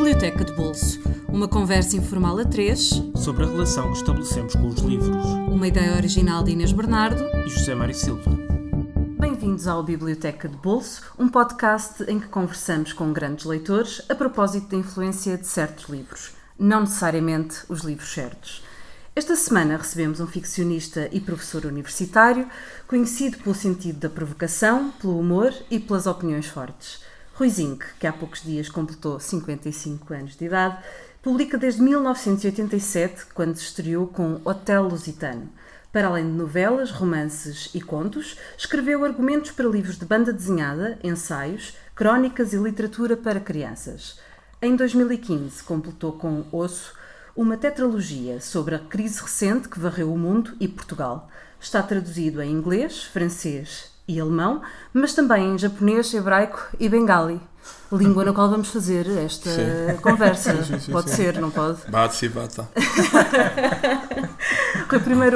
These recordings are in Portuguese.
Biblioteca de Bolso, uma conversa informal a três sobre a relação que estabelecemos com os livros. Uma ideia original de Inês Bernardo E José Mário Silva. Bem-vindos ao Biblioteca de Bolso, um podcast em que conversamos com grandes leitores a propósito da influência de certos livros, não necessariamente os livros certos. Esta semana recebemos um ficcionista e professor universitário, conhecido pelo sentido da provocação, pelo humor e pelas opiniões fortes. Rui Zinck, que há poucos dias completou 55 anos de idade, publica desde 1987, quando se estreou com Hotel Lusitano. Para além de novelas, romances e contos, escreveu argumentos para livros de banda desenhada, ensaios, crónicas e literatura para crianças. Em 2015, completou com Osso uma tetralogia sobre a crise recente que varreu o mundo e Portugal. Está traduzido em inglês, francês e alemão, mas também em japonês, hebraico e bengali, língua na qual vamos fazer esta conversa. Sim, pode ser, não pode? Bate-se e bata.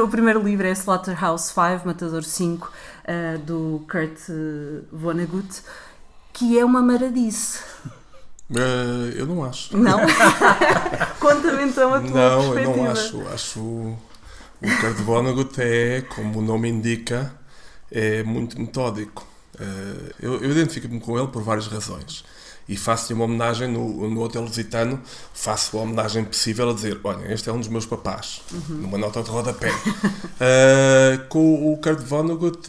O primeiro livro é Slaughterhouse 5, Matador 5, do Kurt Vonnegut, que é uma maradice. Eu não acho. Não? Conta-me então a tua perspectiva. Eu não acho. Acho o Kurt Vonnegut é, como o nome indica, é muito metódico. Eu identifico-me com ele por várias razões. E faço-lhe uma homenagem no Hotel Lusitano, faço a homenagem possível a dizer, olha, este é um dos meus papás, numa nota de rodapé. Com o Kurt Vonnegut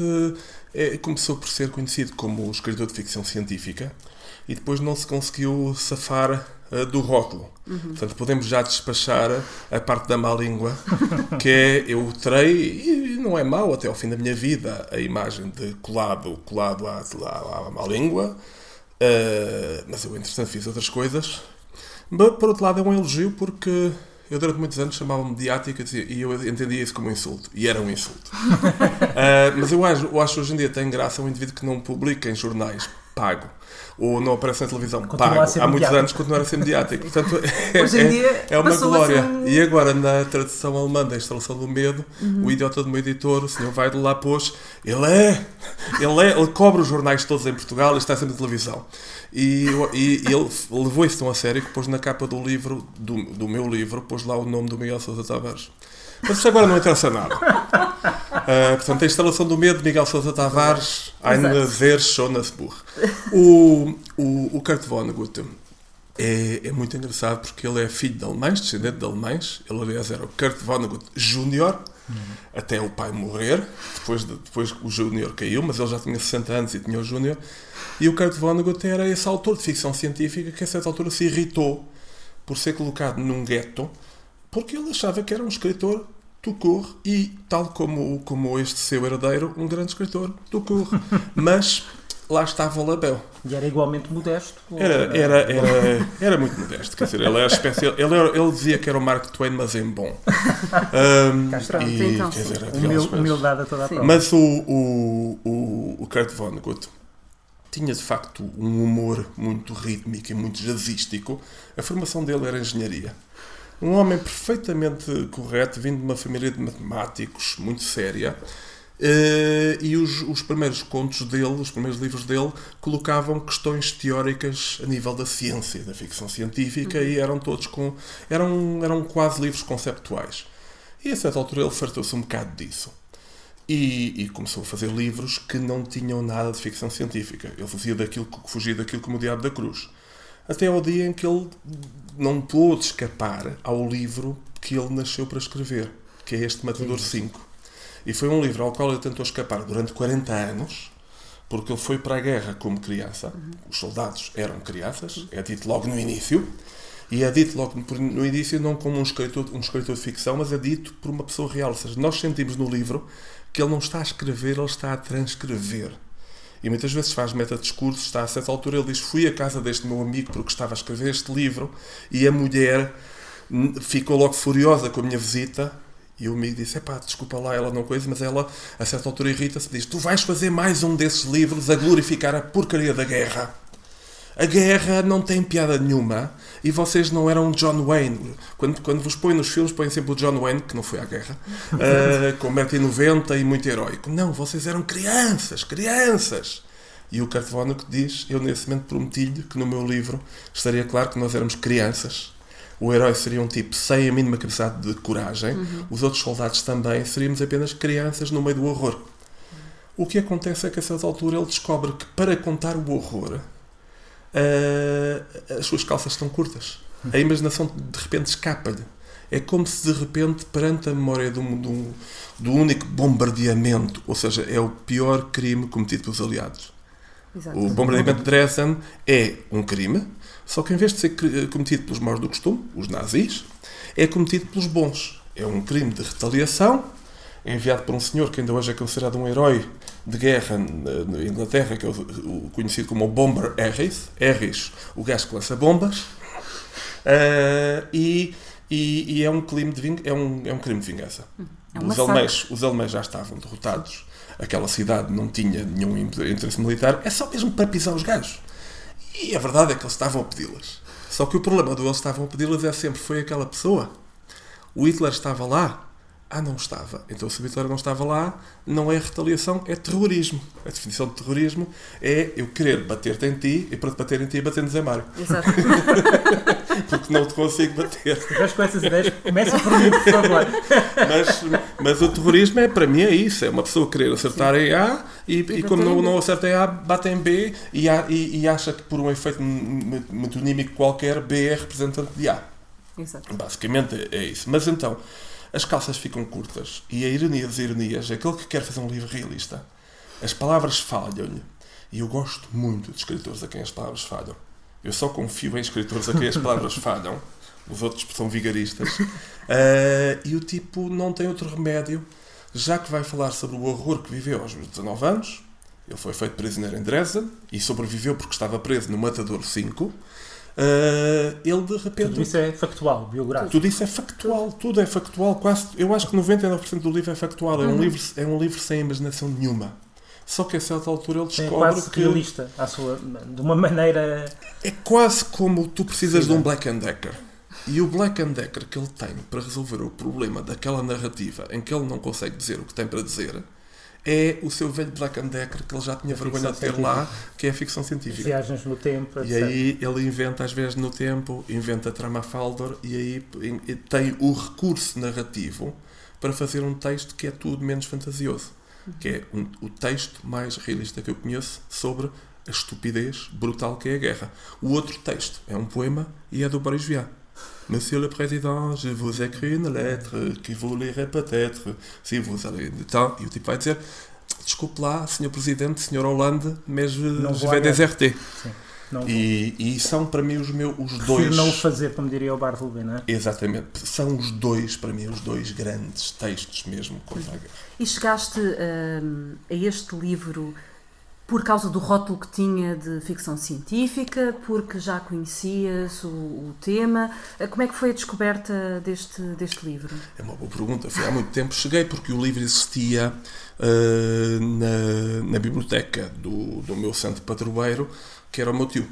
começou por ser conhecido como escritor de ficção científica e depois não se conseguiu safar do rótulo. Portanto, podemos já despachar a parte da má língua, que é, eu terei, e não é mau até ao fim da minha vida, a imagem de colado à má língua, mas eu, entretanto, fiz outras coisas. Mas, por outro lado, é um elogio porque eu, durante muitos anos, chamava-me mediático e eu entendia isso como um insulto. E era um insulto. Mas eu acho hoje em dia tem graça um indivíduo que não publica em jornais, pago, ou não aparece na televisão, pago. Há muitos anos continuar a ser mediático. Portanto, hoje em dia é uma glória. Assim... E agora, na tradução alemã da Instalação do Medo, o idiota do meu editor, o Sr. Weidl, lá pôs, ele cobre os jornais todos em Portugal e está sempre na televisão. E ele levou isso tão a sério que pôs na capa do livro, do meu livro, pôs lá o nome do Miguel Sousa Tavares. Mas isso agora não interessa nada. Portanto, a Instalação do Medo de Miguel Sousa Tavares, Eine sehr schönes Buch. O Kurt Vonnegut é muito engraçado porque ele é filho de alemães, descendente de alemães. Ele, aliás, era o Kurt Vonnegut Júnior, até o pai morrer. Depois o Júnior caiu, mas ele já tinha 60 anos e tinha o Júnior. E o Kurt Vonnegut era esse autor de ficção científica que a certa altura se irritou por ser colocado num gueto porque ele achava que era um escritor tout court e, tal como este seu herdeiro, um grande escritor tout court. Mas lá estava o label. E era igualmente modesto? Era muito modesto. Quer dizer, ele era especial. Ele dizia que era o Mark Twain, mas em bom. Humildade a toda a prova. Mas o Kurt Vonnegut tinha de facto um humor muito rítmico e muito jazzístico. A formação dele era engenharia. Um homem perfeitamente correto, vindo de uma família de matemáticos, muito séria, e os primeiros contos dele, os primeiros livros dele, colocavam questões teóricas a nível da ciência, da ficção científica, e eram todos eram quase livros conceptuais. E a certa altura ele fartou-se um bocado disso. E começou a fazer livros que não tinham nada de ficção científica. Ele fugia daquilo como o Diabo da Cruz. Até ao dia em que ele não pôde escapar ao livro que ele nasceu para escrever, que é este Matador 5. E foi um livro ao qual ele tentou escapar durante 40 anos, porque ele foi para a guerra como criança. Os soldados eram crianças, é dito logo no início, e é dito logo no início não como um escritor de ficção, mas é dito por uma pessoa real. Ou seja, nós sentimos no livro que ele não está a escrever, ele está a transcrever. E muitas vezes faz metadiscurso, está a certa altura, ele diz, fui à casa deste meu amigo porque estava a escrever este livro, e a mulher ficou logo furiosa com a minha visita, e o amigo disse, desculpa lá, ela não coisa, mas ela, a certa altura, irrita-se e diz, tu vais fazer mais um desses livros a glorificar a porcaria da guerra. A guerra não tem piada nenhuma e vocês não eram John Wayne. Quando vos põem nos filmes, põem sempre o John Wayne, que não foi à guerra, com 1,90 m e muito heróico. Não, vocês eram crianças. E o Kurt Vonnegut diz, eu nesse momento prometi-lhe que no meu livro estaria claro que nós éramos crianças. O herói seria um tipo sem a mínima capacidade de coragem. Os outros soldados também seríamos apenas crianças no meio do horror. O que acontece é que a certa altura ele descobre que para contar o horror as suas calças estão curtas. A imaginação de repente escapa-lhe. É como se de repente, perante a memória do único bombardeamento, ou seja, é o pior crime cometido pelos aliados. Exato. O bombardeamento de Dresden é um crime, só que em vez de ser cometido pelos maus do costume, os nazis, é cometido pelos bons. É um crime de retaliação, enviado por um senhor que ainda hoje é considerado um herói de guerra na Inglaterra, que é o conhecido como o Bomber Harris, o gajo que lança bombas, e é um crime de vingança. Os alemães já estavam derrotados, aquela cidade não tinha nenhum interesse militar, é só mesmo para pisar os gajos. E a verdade é que eles estavam a pedi-las. Só que o problema do eles estavam a pedi-las é sempre, foi aquela pessoa. O Hitler estava lá? Não estava. Então se o Hitler não estava lá, não é retaliação, é terrorismo. A definição de terrorismo é eu querer bater-te em ti e para te bater em ti bater-nos em Mário. Exato. Porque não te consigo bater. Se estiveres com essas ideias, começa por mim, por favor. Mas o terrorismo é isso. É uma pessoa querer acertar em A e como não acerta em A, bate em B e acha que por um efeito metonímico qualquer, B é representante de A. Exato. Basicamente é isso. Mas então, as calças ficam curtas e a ironia das ironias, aquele que quer fazer um livro realista, as palavras falham-lhe. E eu gosto muito de escritores a quem as palavras falham. Eu só confio em escritores a quem as palavras falham. Os outros são vigaristas. E o tipo não tem outro remédio, já que vai falar sobre o horror que viveu aos 19 anos. Ele foi feito prisioneiro em Dresden e sobreviveu porque estava preso no Matador 5. Ele de repente... Tudo isso é factual, biográfico. Tudo isso é factual, tudo é factual. Quase, eu acho que 99% do livro é factual. É um livro sem imaginação nenhuma. Só que a certa altura ele descobre quase que realista, de uma maneira... É quase como tu precisas de um Black & Decker. E o Black & Decker que ele tem para resolver o problema daquela narrativa em que ele não consegue dizer o que tem para dizer é o seu velho Black & Decker que ele já tinha vergonha de ter lá, que é a ficção científica. Viagens no tempo, etc. E aí ele inventa as viagens no tempo, inventa Trama-Faldor e aí tem o recurso narrativo para fazer um texto que é tudo menos fantasioso. Que é o texto mais realista que eu conheço sobre a estupidez brutal que é a guerra. O outro texto é um poema e é do Boris Vian. Monsieur le Président, je vous écris une lettre que vous lirez peut-être si vous avez du temps. E o tipo vai dizer, desculpe lá, Sr. Presidente, Sr. Hollande, mas je vais déserter. E são para mim os dois... Prefiro não o fazer, como diria o Bartleby, não é? Exatamente. São os dois, para mim, os dois grandes textos mesmo contra a guerra. E chegaste a este livro por causa do rótulo que tinha de ficção científica, porque já conhecias o tema? Como é que foi a descoberta deste livro? É uma boa pergunta. Foi há muito tempo. Cheguei porque o livro existia na biblioteca do meu santo padroeiro, que era o meu tio.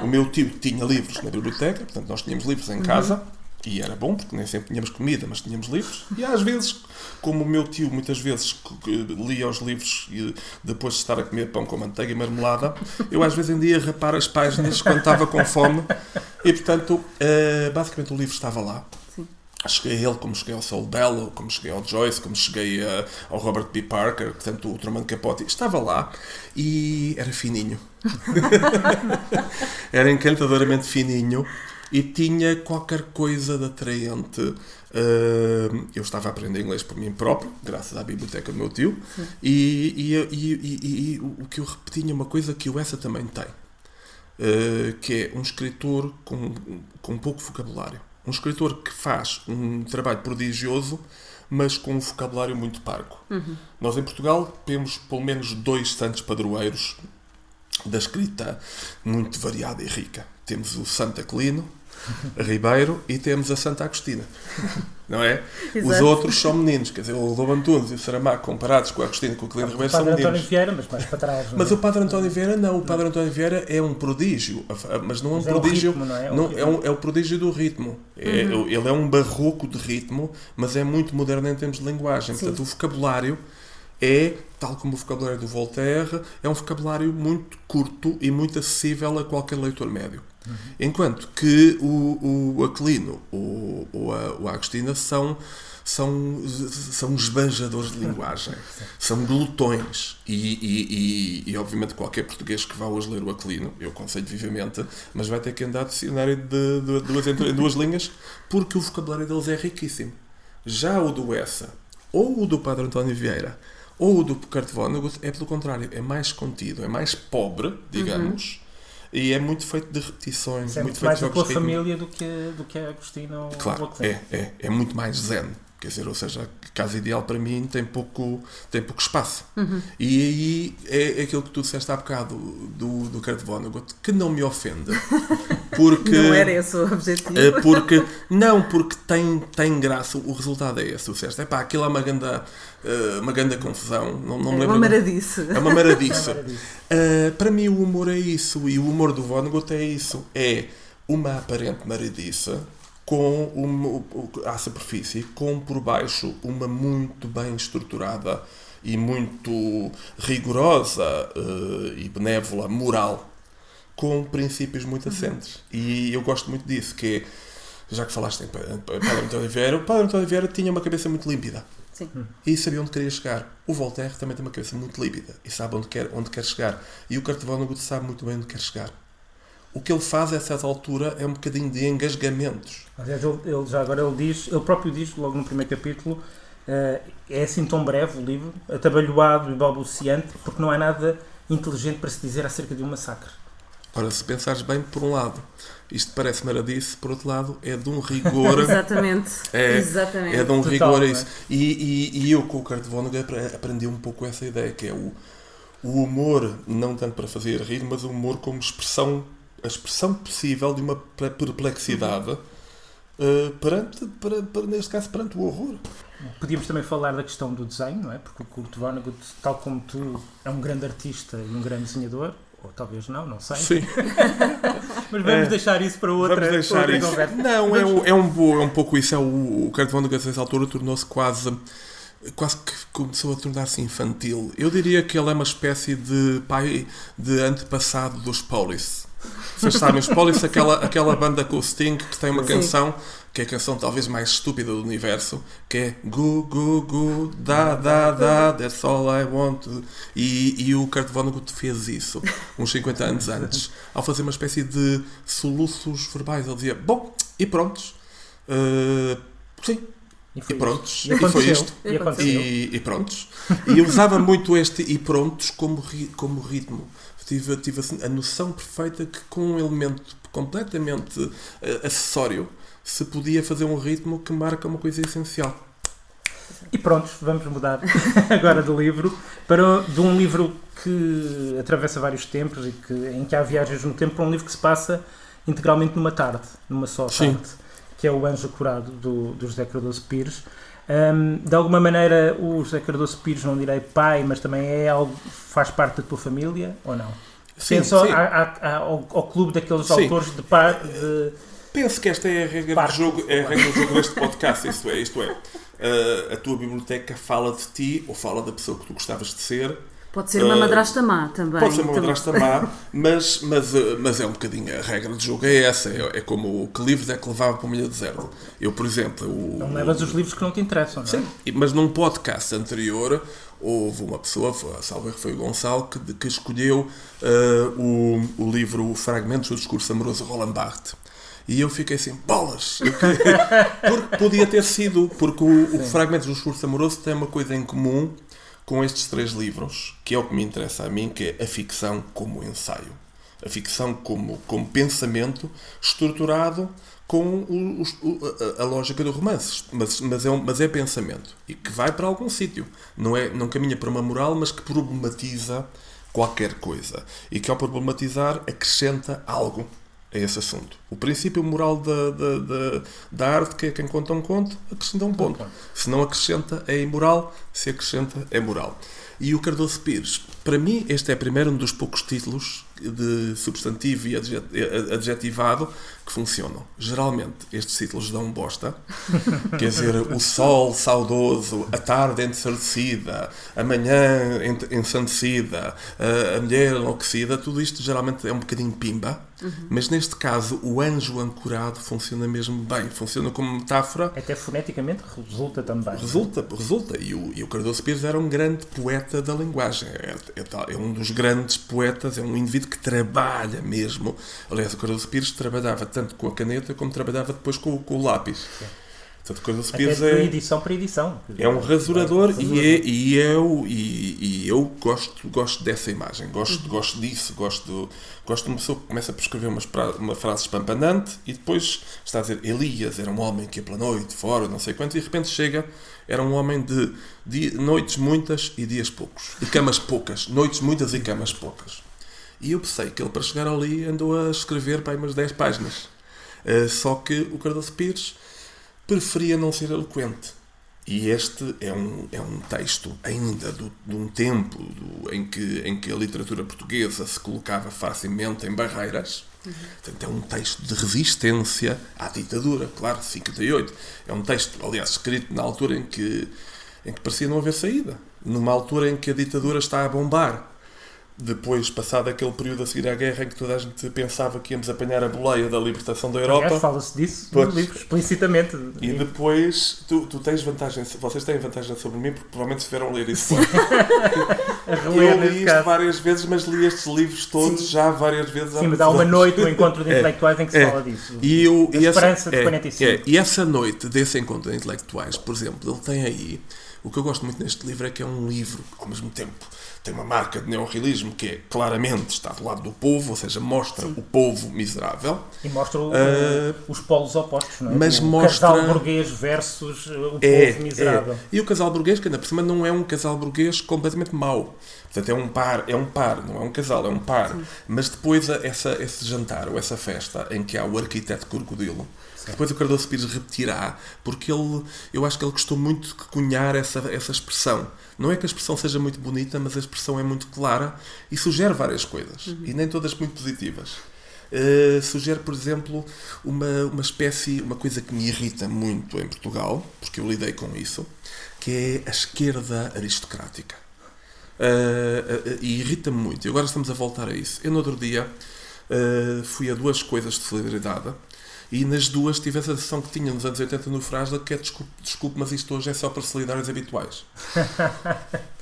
O meu tio tinha livros na biblioteca, portanto nós tínhamos livros em casa, e era bom, porque nem sempre tínhamos comida, mas tínhamos livros. E às vezes, como o meu tio muitas vezes lia os livros e depois de estar a comer pão com manteiga e marmelada, eu às vezes ainda ia rapar as páginas quando estava com fome. E portanto, basicamente o livro estava lá. Sim. Cheguei a ele como cheguei ao Saul Bellow, como cheguei ao Joyce, como cheguei ao Robert B. Parker, portanto o Truman Capote. Estava lá e era fininho. Era encantadoramente fininho. E tinha qualquer coisa de atraente. Eu estava a aprender inglês por mim próprio, graças à biblioteca do meu tio, e o que eu repeti é uma coisa que o Essa também tem, que é um escritor com pouco vocabulário. Um escritor que faz um trabalho prodigioso, mas com um vocabulário muito parco. Nós em Portugal temos pelo menos 2 santos padroeiros da escrita muito variada e rica. Temos o Santo Aquilino Ribeiro e temos a Santa Agostina, não é? Exato. Os outros são meninos, quer dizer, o Lobo Antunes e o Saramago comparados com a Agostina e com o Aquilino Ribeiro são meninos. O Padre António Vieira, mas mais para trás. Mas o Padre António Vieira não, o Padre António Vieira é um prodígio, mas não é um prodígio, ritmo, não é? É o prodígio do ritmo. Ele é um barroco de ritmo, mas é muito moderno em termos de linguagem. Sim. Portanto, o vocabulário é, tal como o vocabulário do Voltaire, é um vocabulário muito curto e muito acessível a qualquer leitor médio. Enquanto que o Aquilino ou o Agostina são esbanjadores de linguagem, são glutões e obviamente qualquer português que vá hoje ler o Aquilino, eu aconselho vivamente, mas vai ter que andar de dicionário em duas linhas, porque o vocabulário deles é riquíssimo. Já o do Essa, ou o do Padre António Vieira, ou o do Kurt Vonnegut, é pelo contrário, é mais contido, é mais pobre, digamos, e é muito feito de repetições, é muito mais da tua família do que a Agostina ou claro, o Aquilino. É muito mais zen. Quer dizer, ou seja, a casa ideal para mim tem pouco espaço. E aí é aquilo que tu disseste há bocado do Kurt Vonnegut, que não me ofende. Porque, não era esse o objetivo. Porque tem graça, o resultado é esse. Tu disseste, aquilo é uma grande confusão. Não me lembro. Uma maradice. É uma maradice. Para mim o humor é isso, e o humor do Vonnegut é isso. É uma aparente maradice à superfície, com por baixo uma muito bem estruturada e muito rigorosa e benévola moral, com princípios muito assentes. E eu gosto muito disso, que é, já que falaste em Padre António Vieira, o Padre António Vieira tinha uma cabeça muito límpida. Sim. E sabia onde queria chegar. O Voltaire também tem uma cabeça muito límpida e sabe onde quer chegar. E o Kurt Vonnegut sabe muito bem onde quer chegar. O que ele faz a certa altura é um bocadinho de engasgamentos. Aliás, ele próprio diz, logo no primeiro capítulo, é assim tão breve o livro, atabalhoado e balbuciante, porque não há nada inteligente para se dizer acerca de um massacre. Ora, se pensares bem, por um lado, isto parece maradice, por outro lado, é de um rigor... Exatamente. É de um Total, rigor isso. Não é? E eu, com o Kurt Vonnegut, aprendi um pouco essa ideia, que é o humor, não tanto para fazer rir, mas o humor como a expressão possível de uma perplexidade neste caso, perante o horror. Podíamos também falar da questão do desenho, não é? Porque o Kurt Vonnegut, tal como tu, é um grande artista e um grande desenhador, ou talvez não sei. Sim. Mas vamos deixar isso para outra conversa. Não, é um pouco isso. O Kurt Vonnegut, nessa altura, tornou-se quase que começou a tornar-se infantil. Eu diria que ele é uma espécie de pai de antepassado dos Police. Vocês sabem, os Police, aquela banda com o Sting, que tem uma canção, que é a canção talvez mais estúpida do universo, que é Gu, gu, gu, da, da, da, that's all I want to... E o Kurt Vonnegut fez isso uns 50 anos antes, ao fazer uma espécie de soluços verbais. Ele dizia, bom, e prontos. Sim. E prontos. E foi isto. E prontos. E usava muito este e prontos como ritmo. Tive a noção perfeita que com um elemento completamente acessório se podia fazer um ritmo que marca uma coisa essencial. E pronto, vamos mudar agora do livro de um livro que atravessa vários tempos e em que há viagens no tempo, para um livro que se passa integralmente numa tarde, numa só tarde, que é O Anjo Curado, do José Cardoso Pires. De alguma maneira o José Cardoso Pires, não direi pai, mas também faz parte da tua família, ou não? Penso ao clube daqueles autores de penso que esta é a regra do jogo, deste podcast, isto é, a tua biblioteca fala de ti ou fala da pessoa que tu gostavas de ser. Pode ser uma madrasta má também. Pode ser uma madrasta má, mas é um bocadinho, a regra do jogo é essa, é como que livros é que levava para uma ilha deserta. Eu, por exemplo... Não levas os livros que não te interessam, não é? Sim, mas num podcast anterior houve uma pessoa, salvo erro foi o Gonçalo, que escolheu o livro Fragmentos do Discurso Amoroso de Roland Barthes. E eu fiquei assim, bolas! Porque podia ter sido, porque o Fragmentos do Discurso Amoroso tem uma coisa em comum com estes 3 livros, que é o que me interessa a mim, que é a ficção como ensaio. A ficção como pensamento estruturado com a lógica do romance. Mas é pensamento. E que vai para algum sítio. Não caminha para uma moral, mas que problematiza qualquer coisa. E que ao problematizar acrescenta algo a esse assunto. O princípio moral da arte, que é quem conta um conto, acrescenta um ponto. Se não acrescenta, é imoral. Se acrescenta, é moral. E o Cardoso Pires, para mim, este é primeiro um dos poucos títulos de substantivo e adjetivado que funcionam. Geralmente estes títulos dão bosta. Quer dizer, o sol saudoso, a tarde entardecida, a manhã ensandecida, a mulher enlouquecida, tudo isto geralmente é um bocadinho pimba. Mas neste caso o anjo ancorado funciona mesmo bem, funciona como metáfora. Até foneticamente resulta também. Resulta. E o Cardoso Pires era um grande poeta da linguagem. É um dos grandes poetas, é um indivíduo que trabalha mesmo. Aliás, o Cardoso Pires trabalhava tanto com a caneta como trabalhava depois com o lápis. Sim. Portanto, o Cardoso Até Pires de edição para edição. é um rasurador e eu gosto dessa imagem, gosto disso, gosto de uma pessoa que começa por escrever uma frase espampanante e depois está a dizer Elias era um homem que ia pela noite, fora, não sei quanto, e de repente chega, era um homem de noites muitas e dias poucos, e camas poucas, noites muitas e camas poucas. E eu pensei que ele para chegar ali andou a escrever para aí umas 10 páginas. Só que o Cardoso Pires preferia não ser eloquente. E este é um texto ainda de um tempo em que a literatura portuguesa se colocava facilmente em barreiras. Portanto, é um texto de resistência à ditadura, claro, de 58. É um texto, aliás, escrito na altura em que parecia não haver saída. Numa altura em que a ditadura está a bombar. Depois, passado aquele período a seguir à guerra em que toda a gente pensava que íamos apanhar a boleia da libertação da Europa. Aliás, fala-se disso no livro, explicitamente. E depois, tu tens vantagem, vocês têm vantagem sobre mim, porque provavelmente tiveram a ler isso. Eu li isto várias vezes, mas li estes livros todos já várias vezes. Sim, mas há uma noite, o encontro de intelectuais, em que se fala disso. A esperança de 45. E essa noite desse encontro de intelectuais, por exemplo, ele tem aí... O que eu gosto muito neste livro é que é um livro, ao mesmo tempo, tem uma marca de neorrealismo que é, claramente está do lado do povo, ou seja, mostra o povo miserável. E mostra os polos opostos, não é? Mas o casal burguês versus o povo miserável. E o casal burguês, que ainda por cima não é um casal burguês completamente mau. Portanto, é um par, não é um casal, é um par. Sim. Mas depois esse jantar, ou essa festa, em que há o arquiteto crocodilo, depois o Cardoso Pires repetirá, porque eu acho que ele gostou muito de cunhar essa expressão. Não é que a expressão seja muito bonita, mas a expressão é muito clara e sugere várias coisas. E nem todas muito positivas. Sugere, por exemplo, uma coisa que me irrita muito em Portugal, porque eu lidei com isso, que é a esquerda aristocrática. E irrita-me muito. E agora estamos a voltar a isso. Eu, no outro dia, fui a 2 coisas de solidariedade. E nas 2 tive essa sensação que tinha nos anos 80 no Frasda, que é desculpe, mas isto hoje é só para solidários habituais.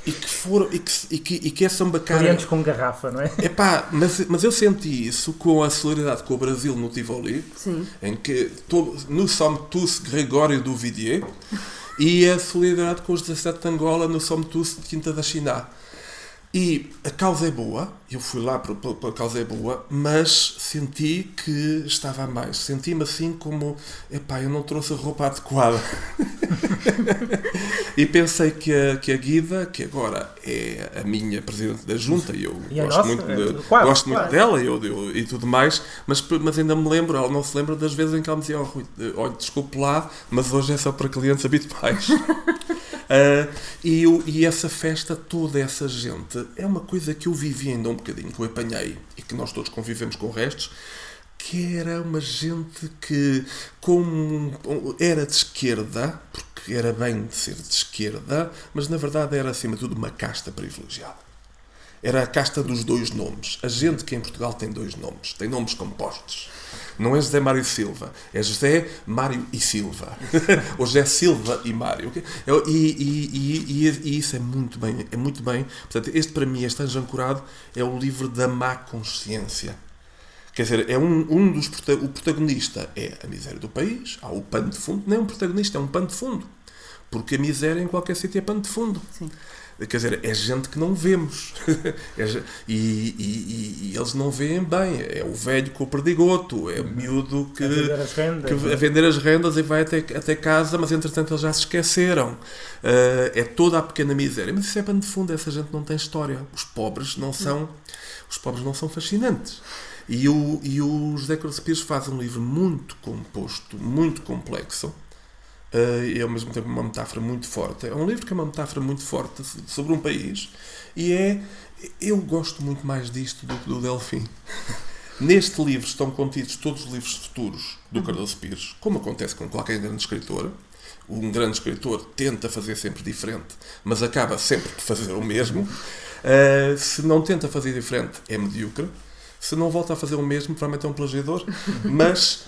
e que é sambacara. Clientes com garrafa, não é? Epá, mas eu senti isso com a solidariedade com o Brasil no Tivoli. Sim. Em que nous sommes tous Gregório do Vidier, e a solidariedade com os 17 de Angola, nous sommes tous Quinta da China. E a causa é boa, eu fui lá pela causa é boa, mas senti que estava a mais. Senti-me assim como, eu não trouxe a roupa adequada. E pensei que a Guida, que agora é a minha presidente da junta, e eu gosto muito dela e tudo mais, mas ainda me lembro, ela não se lembra das vezes em que ela me dizia, Rui, olha, desculpe lá, mas hoje é só para clientes habituais. E essa festa, toda essa gente, é uma coisa que eu vivi ainda um bocadinho, que eu apanhei e que nós todos convivemos com restos, que era uma gente que era de esquerda, porque era bem de ser de esquerda, mas na verdade era acima de tudo uma casta privilegiada. Era a casta dos 2 nomes. A gente que em Portugal tem 2 nomes, tem nomes compostos. Não é José Mário Silva, é José Mário e Silva. Ou José Silva e Mário. E isso é muito bem. Portanto, este para mim, este Anjo Ancorado, é o livro da má consciência. Quer dizer, é o protagonista é a miséria do país, há o pano de fundo. Não é um protagonista, é um pano de fundo. Porque a miséria em qualquer sítio é pano de fundo. Sim. Quer dizer, é gente que não vemos. E eles não veem bem. É o velho com o perdigoto, é o miúdo que a vender as rendas e vai até casa, mas entretanto eles já se esqueceram. É toda a pequena miséria. Mas isso é pano de fundo, essa gente não tem história. Os pobres não são fascinantes. E o José Cardoso Pires faz um livro muito composto, muito complexo, e ao mesmo tempo uma metáfora muito forte. É um livro que é uma metáfora muito forte sobre um país, e eu gosto muito mais disto do que do Delfim. Neste livro estão contidos todos os livros futuros do Cardoso Pires, como acontece com qualquer grande escritor. Um grande escritor tenta fazer sempre diferente, mas acaba sempre por fazer o mesmo. Se não tenta fazer diferente, é medíocre. Se não volta a fazer o mesmo, provavelmente é um plagiador. Mas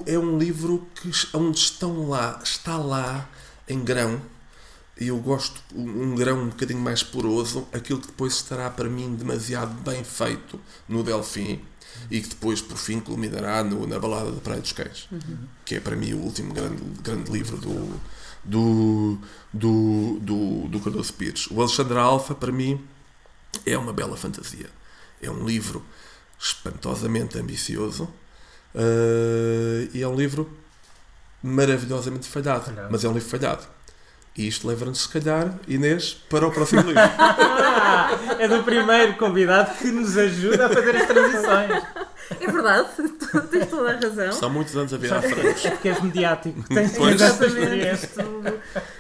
é um livro onde está lá em grão. E eu gosto um grão um bocadinho mais poroso, aquilo que depois estará para mim demasiado bem feito no Delfim, e que depois por fim culminará na Balada da Praia dos Cães, que é para mim o último grande livro do Cardoso Pires. O Alexandre Alfa, para mim, é uma bela fantasia. É um livro espantosamente ambicioso, e é um livro maravilhosamente falhado. Mas é um livro falhado. E isto leva-nos, se calhar, Inês, para o próximo livro. É do primeiro convidado que nos ajuda a fazer as transições. É verdade, tens toda a razão. São muitos anos a virar frangos. É porque és mediático. Tens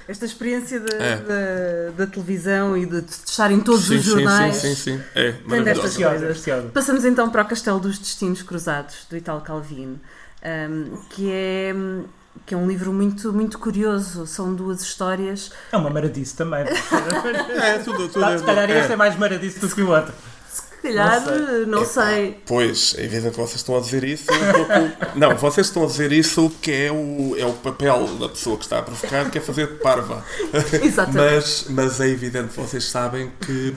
esta experiência da televisão e de estar em todos os jornais. Sim. É tem destas maravilhoso. coisas. Passamos então para o Castelo dos Destinos Cruzados, do Italo Calvino, que é um livro muito, muito curioso. São duas histórias. É uma maradice também. Tudo Se calhar este é mais maradice do que o outro. Se calhar, não sei. Pois, é evidente que vocês estão a dizer isso um pouco... Não, vocês estão a dizer isso que é o papel da pessoa que está a provocar, que é fazer de parva. Exatamente. Mas é evidente que vocês sabem que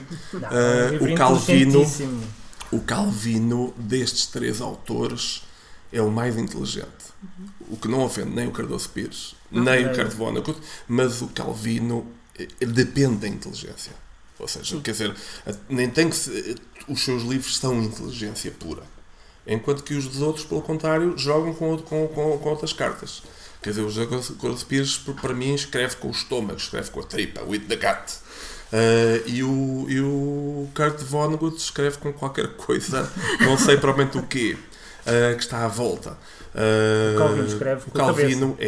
o Calvino destes três autores é o mais inteligente. O que não ofende nem o Cardoso Pires, nem o Kurt Vonnegut, mas o Calvino depende da inteligência. Ou seja, quer dizer, nem tem que ser, os seus livros são inteligência pura. Enquanto que os dos outros, pelo contrário, jogam com outras cartas. Quer dizer, o Cardoso Pires, para mim, escreve com o estômago, escreve com a tripa, with the gut. E o Kurt Vonnegut escreve com qualquer coisa, não sei provavelmente o quê, que está à volta. O Calvino escreve com a Calvino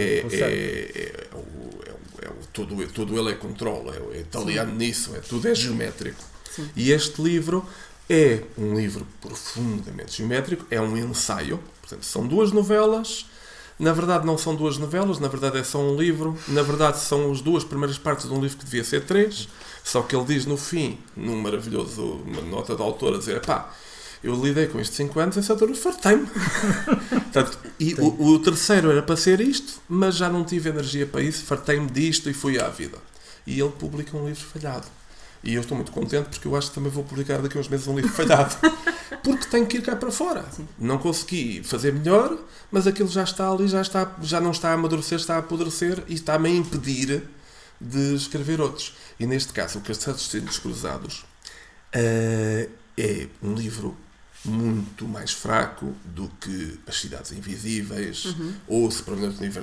todo ele é controle, é italiano nisso, tudo é geométrico. Sim. E este livro é um livro profundamente geométrico, é um ensaio, portanto são duas novelas. Na verdade não são duas novelas, na verdade é só um livro, na verdade são as duas primeiras partes de um livro que devia ser três, só que ele diz no fim, num maravilhoso, uma nota de autor, a dizer, eu lidei com isto 5 anos, essa altura fartei-me. E o terceiro era para ser isto, mas já não tive energia para isso, fartei-me disto e fui à vida. E ele publica um livro falhado. E eu estou muito contente porque eu acho que também vou publicar daqui a uns meses um livro falhado. Porque tenho que ir cá para fora. Sim. Não consegui fazer melhor, mas aquilo já está ali, já não está a amadurecer, está a apodrecer e está-me a impedir de escrever outros. E neste caso, o Castelo dos Destinos Cruzados é um livro muito mais fraco do que As Cidades Invisíveis, ou O Superintendente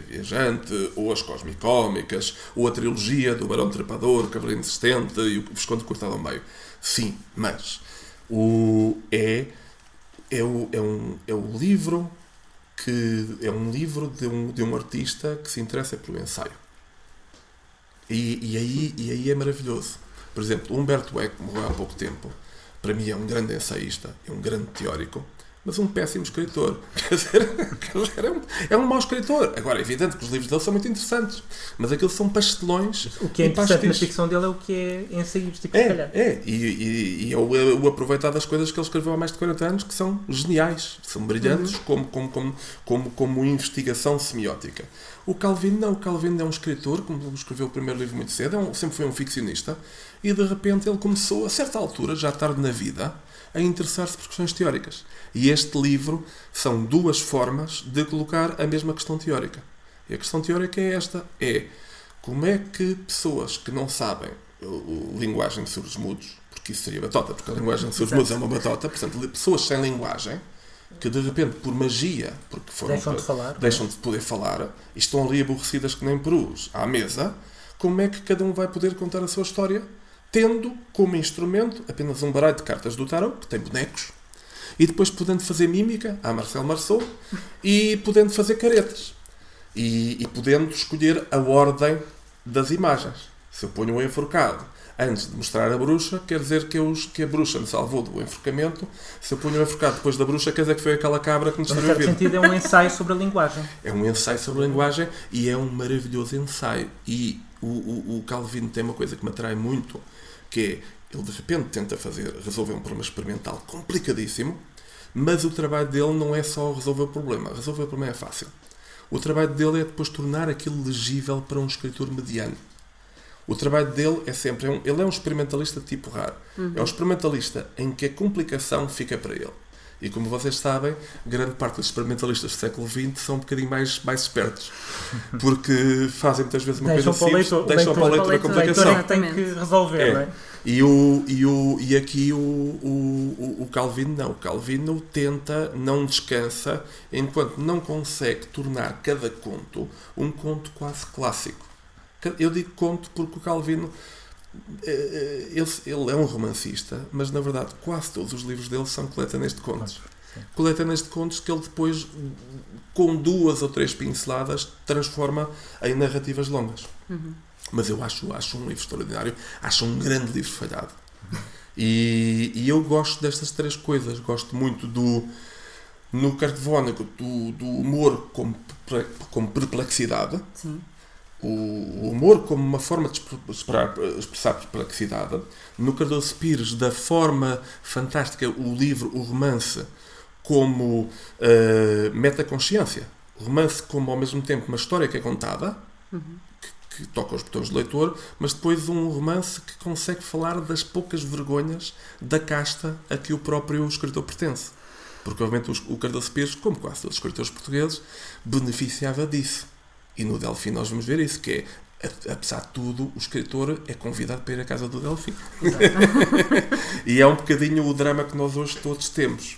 Viajante, ou As Cosmicómicas, ou a trilogia do Barão Trepador, o Cavaleiro Insistente e o Visconde Cortado ao Meio. Sim, mas é um livro que é um livro de um artista que se interessa pelo ensaio. E aí é maravilhoso. Por exemplo, Humberto Eco, que morreu há pouco tempo, para mim é um grande ensaísta, é um grande teórico, mas um péssimo escritor. Quer dizer, é um mau escritor. Agora, é evidente que os livros dele são muito interessantes, mas aqueles são pastelões. O que é interessante na ficção dele é o que é ensaístico, se calhar. E é o aproveitar das coisas que ele escreveu há mais de 40 anos, que são geniais, são brilhantes, como investigação semiótica. O Calvino não. O Calvino é um escritor, como escreveu o primeiro livro muito cedo, sempre foi um ficcionista, e de repente ele começou, a certa altura, já tarde na vida, a interessar-se por questões teóricas. E este livro são duas formas de colocar a mesma questão teórica. E a questão teórica é esta, como é que pessoas que não sabem a linguagem de surdos mudos, porque isso seria batota, porque a linguagem de surdos mudos é uma batota, portanto, pessoas sem linguagem, que de repente, por magia, porque deixam de poder falar, e estão ali aborrecidas que nem perus à mesa, como é que cada um vai poder contar a sua história, tendo como instrumento apenas um baralho de cartas do tarot, que tem bonecos, e depois podendo fazer mímica, à Marcel Marceau, e podendo fazer caretas. e podendo escolher a ordem das imagens. Se eu ponho um enforcado antes de mostrar a bruxa, quer dizer que a bruxa me salvou do enforcamento. Se eu ponho um enforcado depois da bruxa, quer dizer que foi aquela cabra que me destruiu a vida. No certo sentido, é um ensaio sobre a linguagem. É um ensaio sobre a linguagem e é um maravilhoso ensaio. E o Calvino tem uma coisa que me atrai muito, que é, ele de repente tenta resolver um problema experimental complicadíssimo, mas o trabalho dele não é só resolver o problema. Resolver o problema é fácil. O trabalho dele é depois tornar aquilo legível para um escritor mediano. O trabalho dele é sempre... ele é um experimentalista de tipo raro. É um experimentalista em que a complicação fica para ele. E como vocês sabem, grande parte dos experimentalistas do século XX são um bocadinho mais espertos. Porque fazem muitas vezes uma coisa simples, deixam para o leitor a complicação. O leitor tem que resolver, não é? E aqui o Calvino não. O Calvino tenta, não descansa, enquanto não consegue tornar cada conto um conto quase clássico. Eu digo conto porque o Calvino ele é um romancista, mas na verdade quase todos os livros dele são coletâneas de contos. Coletâneas de contos que ele depois, com 2 ou 3 pinceladas, transforma em narrativas longas. Mas eu acho um livro extraordinário, acho um grande livro falhado. E eu gosto destas 3 coisas. Gosto muito no Kurt Vonnegut do humor como perplexidade. Sim. O humor como uma forma de expressar perplexidade. No Cardoso Pires, da forma fantástica, o romance como metaconsciência. O romance como, ao mesmo tempo, uma história que é contada, que toca os botões do leitor, mas depois um romance que consegue falar das poucas vergonhas da casta a que o próprio escritor pertence. Porque, obviamente, o Cardoso Pires, como quase todos os escritores portugueses, beneficiava disso. E no Delfim nós vamos ver isso, que é, apesar de tudo, o escritor é convidado para ir à casa do Delfim. E é um bocadinho o drama que nós hoje todos temos,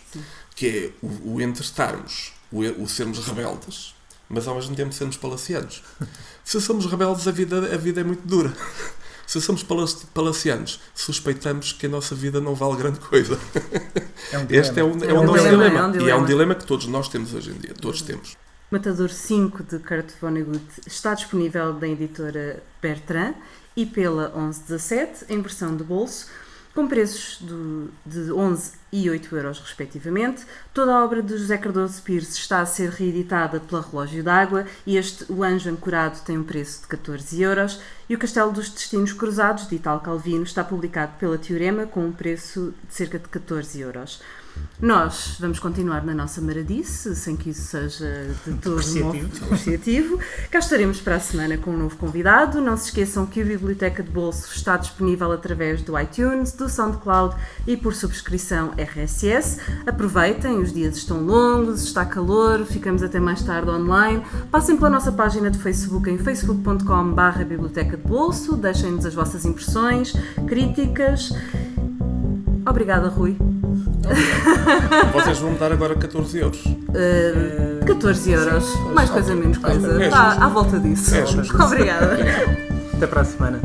que é o entre estarmos, o sermos rebeldes, mas ao mesmo tempo sermos palacianos. Se somos rebeldes, a vida é muito dura. Se somos palacianos, suspeitamos que a nossa vida não vale grande coisa. Este é o nosso dilema. E é um dilema que todos nós temos hoje em dia. Todos temos. Matador 5, de Kurt Vonnegut, está disponível na editora Bertrand e pela 1117, em versão de bolso, com preços de 11 e 8 euros respectivamente. Toda a obra de José Cardoso Pires está a ser reeditada pela Relógio d'Água e O Anjo Ancorado tem um preço de 14 euros e O Castelo dos Destinos Cruzados, de Italo Calvino, está publicado pela Teorema com um preço de cerca de 14 euros. Nós vamos continuar na nossa maradice, sem que isso seja de todo apreciativo. Cá estaremos para a semana com um novo convidado. Não se esqueçam que a Biblioteca de Bolso está disponível através do iTunes, do SoundCloud e por subscrição RSS. Aproveitem, os dias estão longos, está calor, ficamos até mais tarde online. Passem pela nossa página de Facebook em facebook.com/Biblioteca de Bolso. Deixem-nos as vossas impressões, críticas. Obrigada, Rui. Vocês vão me dar agora 14 euros. 14 euros. Mais coisa, menos coisa. Está à volta disso. Obrigada. Até para a semana.